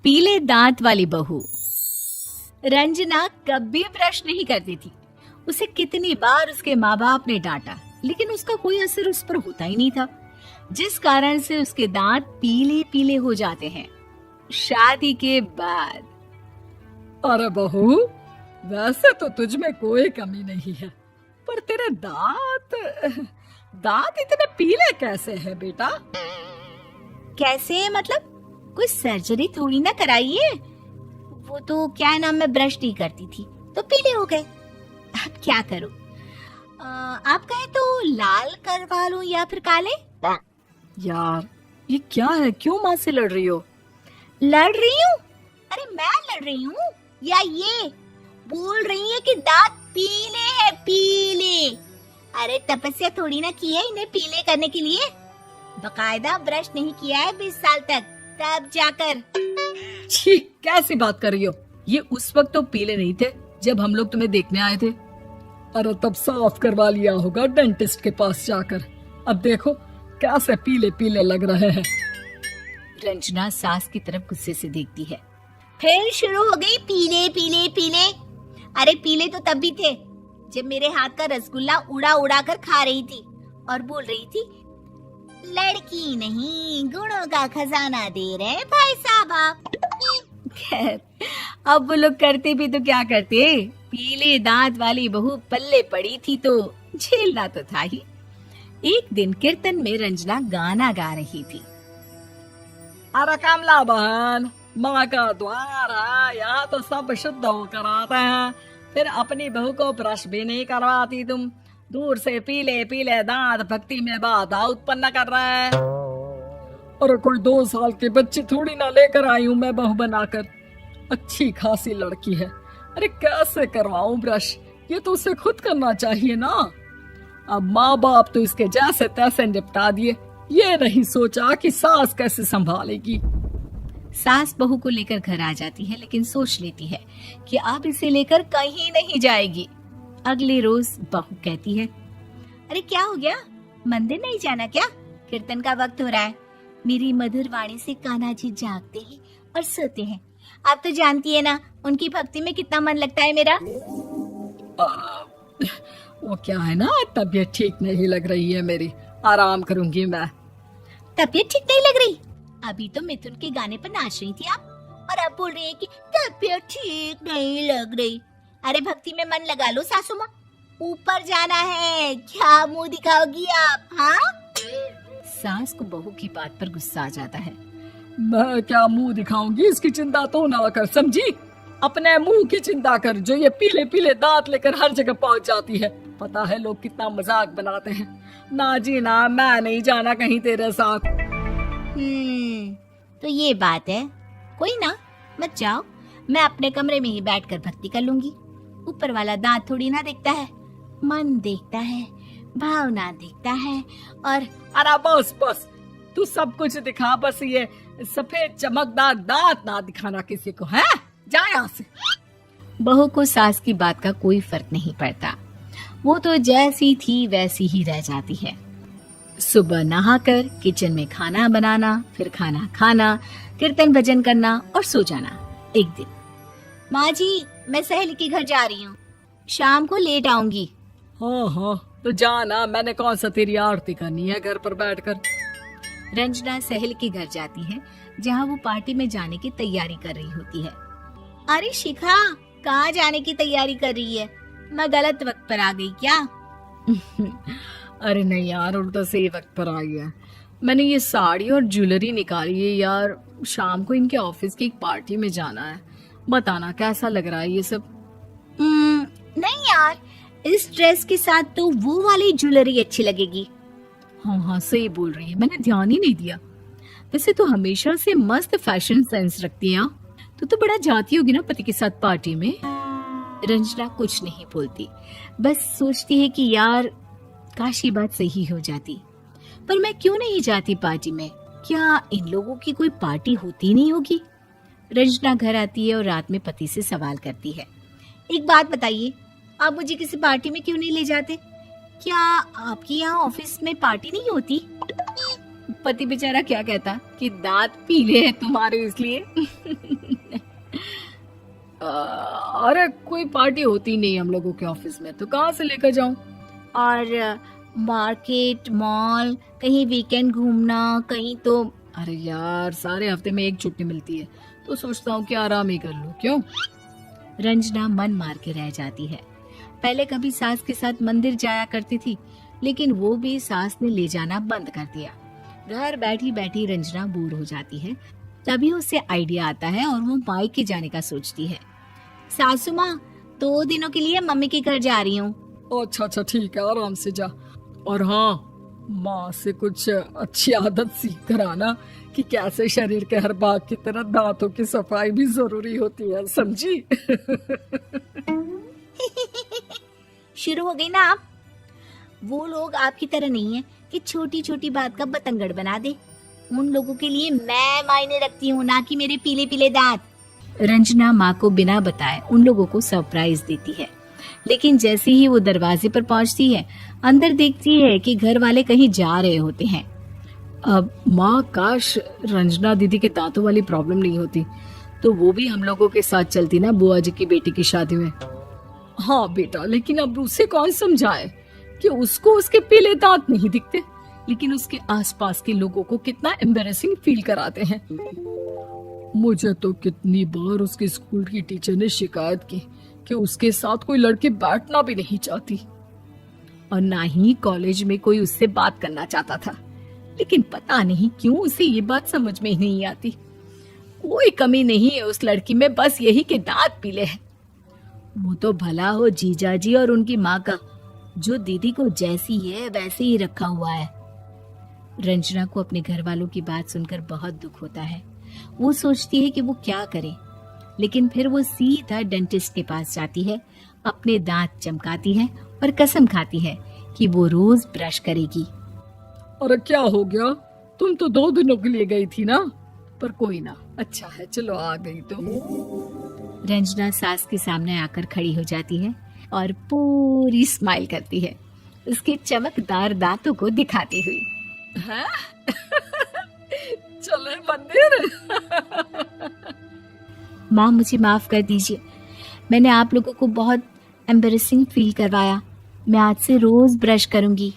पीले दांत वाली बहू। रंजना कभी ब्रश नहीं करती थी। उसे कितनी बार उसके माँ बाप ने डांटा, लेकिन उसका कोई असर उस पर होता ही नहीं था, जिस कारण से उसके दांत पीले पीले हो जाते हैं। शादी के बाद। अरे बहू, वैसे तो तुझ में कोई कमी नहीं है, पर तेरे दांत इतने पीले कैसे हैं बेटा? कैसे मतलब? कोई सर्जरी थोड़ी ना कराइए। वो तो क्या नाम, मैं ब्रश नहीं करती थी तो पीले हो गए। अब क्या करूं? आप कहें तो लाल करवा लूं या फिर काले? यार ये क्या है, क्यों माँ से लड़ रही हो? लड़ रही हूँ? अरे मैं लड़ रही हूँ या ये बोल रही है कि दांत पीले हैं, पीले। अरे तपस्या थोड़ी ना की है इन्हें पीले करने के लिए। बकायदा ब्रश नहीं किया है 20 साल तक, तब जाकर। छी, कैसी बात कर रही हो? ये उस वक्त तो पीले नहीं थे जब हम लोग तुम्हें देखने आए थे। अरे तब साफ करवा लिया होगा डेंटिस्ट के पास जाकर। अब देखो कैसे पीले पीले लग रहे हैं। रंजना सास की तरफ गुस्से से देखती है। फिर शुरू हो गई पीले पीले पीले। अरे पीले तो तब भी थे जब मेरे हाथ का रसगुल्ला उड़ा उड़ा कर खा रही थी और बोल रही थी, लड़की नहीं गुणों का खजाना दे रहे भाई साहब आप। खैर, अब वो लोग करते भी तो क्या करते, पीले दांत वाली बहू पल्ले पड़ी थी तो झेलना तो था ही। एक दिन कीर्तन में रंजना गाना गा रही थी। अरे कमला बहन, माँ का द्वार है, यहाँ तो सब शुद्ध होकर आते हैं, फिर अपनी बहू को ब्रश भी नहीं करवाती तुम। दूर से पीले पीले दांत भक्ति में बाधा उत्पन्न कर रहा है। अरे कोई 2 साल के बच्चे थोड़ी ना लेकर आई हूँ मैं बहू बनाकर। अच्छी खासी लड़की है, अरे कैसे करवाऊं ब्रश? ये तो उसे खुद करना चाहिए ना। अब माँ बाप तो इसके जैसे तैसे निपटा दिए, ये नहीं सोचा कि सास कैसे संभालेगी। सास बहू को लेकर घर आ जाती है, लेकिन सोच लेती है कि अब इसे लेकर कहीं नहीं जाएगी। अगले रोज बहू कहती है, अरे क्या हो गया, मंदिर नहीं जाना क्या? कीर्तन का वक्त हो रहा है। मेरी मधुर वाणी से कान्हा जी जागते हैं और सोते हैं। आप तो जानती है ना उनकी भक्ति में कितना मन लगता है मेरा। वो क्या है ना, तबीयत ठीक नहीं लग रही है मेरी, आराम करूंगी मैं। तबीयत ठीक नहीं लग रही? अभी तो मिथुन के गाने पर नाच रही थी आप, और अब बोल रही है कि तबीयत ठीक नहीं लग रही। अरे भक्ति में मन लगा लो सासू माँ, ऊपर जाना है, क्या मुंह दिखाओगी आप? हाँ? सास को बहू की बात पर गुस्सा आ जाता है। मैं क्या मुंह दिखाऊंगी, इसकी चिंता तो ना कर, समझी? अपने मुंह की चिंता कर, जो ये पीले पीले दांत लेकर हर जगह पहुंच जाती है। पता है लोग कितना मजाक बनाते हैं। ना जी ना, मैं नहीं जाना कहीं तेरे साथ। तो ये बात है। कोई ना, मत जाओ, मैं अपने कमरे में ही बैठकर भक्ति कर लूंगी। ऊपर वाला दांत थोड़ी ना देखता है, मन देखता है, भावना देखता है। और अरे बस बस, तू सब कुछ दिखा, बस ये सफेद चमकदार दांत ना दिखाना किसी को, है? जा यहाँ से। बहू को सास की बात का कोई फर्क नहीं पड़ता, वो तो जैसी थी वैसी ही रह जाती है। सुबह नहाकर किचन में खाना बनाना, फिर खाना खाना, कीर्तन भजन करना और सो जाना। एक दिन, माँ जी मैं सहेली के घर जा रही हूँ, शाम को लेट आऊंगी। हाँ हाँ, तो जाना, मैंने कौन सा तेरी आरती करनी है घर पर बैठकर। रंजना सहेली के घर जाती है, जहाँ वो पार्टी में जाने की तैयारी कर रही होती है। अरे शिखा, कहाँ जाने की तैयारी कर रही है? मैं गलत वक्त पर आ गई क्या? अरे नहीं यार, उल्टा सही वक्त पर आई है। मैंने ये साड़ी और ज्वेलरी निकाली है यार, शाम को इनके ऑफिस की एक पार्टी में जाना है। बताना कैसा लग रहा है ये सब? नहीं यार, इस ड्रेस के साथ तो वो वाली ज्वेलरी अच्छी लगेगी। हाँ हाँ सही बोल रही है, मैंने ध्यान ही नहीं दिया। वैसे तो हमेशा से मस्त फैशन सेंस रखती है। तो बड़ा जाती होगी ना पति के साथ पार्टी में। रंजना कुछ नहीं बोलती, बस सोचती है कि यार काश ये बात सही हो जाती। पर मैं क्यों नहीं जाती पार्टी में? क्या इन लोगों की कोई पार्टी होती नहीं होगी? रंजना घर आती है और रात में पति से सवाल करती है, एक बात बताइए, आप मुझे किसी पार्टी में क्यों नहीं ले जाते? क्या आपके यहाँ ऑफिस में पार्टी नहीं होती? पति बेचारा क्या कहता कि दांत पीले हैं तुम्हारे इसलिए। अरे कोई पार्टी होती नहीं हम लोगों के ऑफिस में, तो कहाँ से लेकर जाऊं? और मार्केट, मॉल, कहीं वीकेंड घूमना, कहीं तो। अरे यार, सारे हफ्ते में एक छुट्टी मिलती है, तो सोचता हूँ कि आराम ही कर लूं। क्यों? रंजना मन मार के रह जाती है। पहले कभी सास के साथ मंदिर जाया करती थी, लेकिन वो भी सास ने ले जाना बंद कर दिया। घर बैठी बैठी रंजना बोर हो जाती है। तभी उसे आइडिया आता है और वो मायके जाने का सोचती है। सासू माँ, 2 दिनों के लिए मम्मी के घर जा रही हूँ। अच्छा ठीक है, आराम से जा। और हाँ, माँ से कुछ अच्छी आदत सीख कर आना कि कैसे शरीर के हर भाग की तरह दांतों की सफाई भी जरूरी होती है, समझी? शुरू हो गई ना आप। वो लोग आपकी तरह नहीं है कि छोटी छोटी बात का बतंगड़ बना दे। उन लोगों के लिए मैं मायने रखती हूँ, ना कि मेरे पीले पीले दांत। रंजना माँ को बिना बताए उन लोगों को सरप्राइज देती है, लेकिन जैसे ही वो दरवाजे पर पहुंचती है, अंदर देखती है कि घर वाले कहीं जा रहे होते हैं। अब माँ, काश रंजना दीदी के दांतों वाली प्रॉब्लम नहीं होती, तो वो भी हम लोगों के साथ चलती ना बुआ जी की बेटी की शादी में। हाँ बेटा, लेकिन अब उसे कौन समझाए कि उसको उसके पीले दांत नहीं दिखते, लेकिन उसके आसपास के लोगों को कितना एम्बैरेसिंग फील कराते हैं। मुझे तो कितनी बार उसके स्कूल की टीचर ने शिकायत की कि उसके साथ कोई लड़की बैठना भी नहीं चाहती, और ना ही कॉलेज में कोई उससे बात करना चाहता था। लेकिन पता नहीं क्यों उसे ये बात समझ में ही नहीं आती। कोई कमी नहीं है उस लड़की में, बस यही कि दांत पीले हैं। वो तो भला हो जीजा जी और उनकी माँ का, जो दीदी को जैसी है वैसे ही रखा हुआ है। रंजना को अपने घर वालों की बात सुनकर बहुत दुख होता है। वो सोचती है कि वो क्या करे, लेकिन फिर वो सीधा डेंटिस्ट के पास जाती है, अपने दांत चमकाती है और कसम खाती है कि वो रोज ब्रश करेगी। अरे क्या हो गया? तुम तो 2 दिनों के लिए गई थी ना, पर कोई ना, अच्छा है, चलो आ गई तो। रंजना सास के सामने आकर खड़ी हो जाती है और पूरी स्माइल करती है, उसके चमकदार दांतों को दिखाती हुई। चले मंदिर। माँ, मुझे माफ कर दीजिए, मैंने आप लोगों को बहुत एम्बैरेसिंग फील करवाया। मैं आज से रोज ब्रश करूंगी।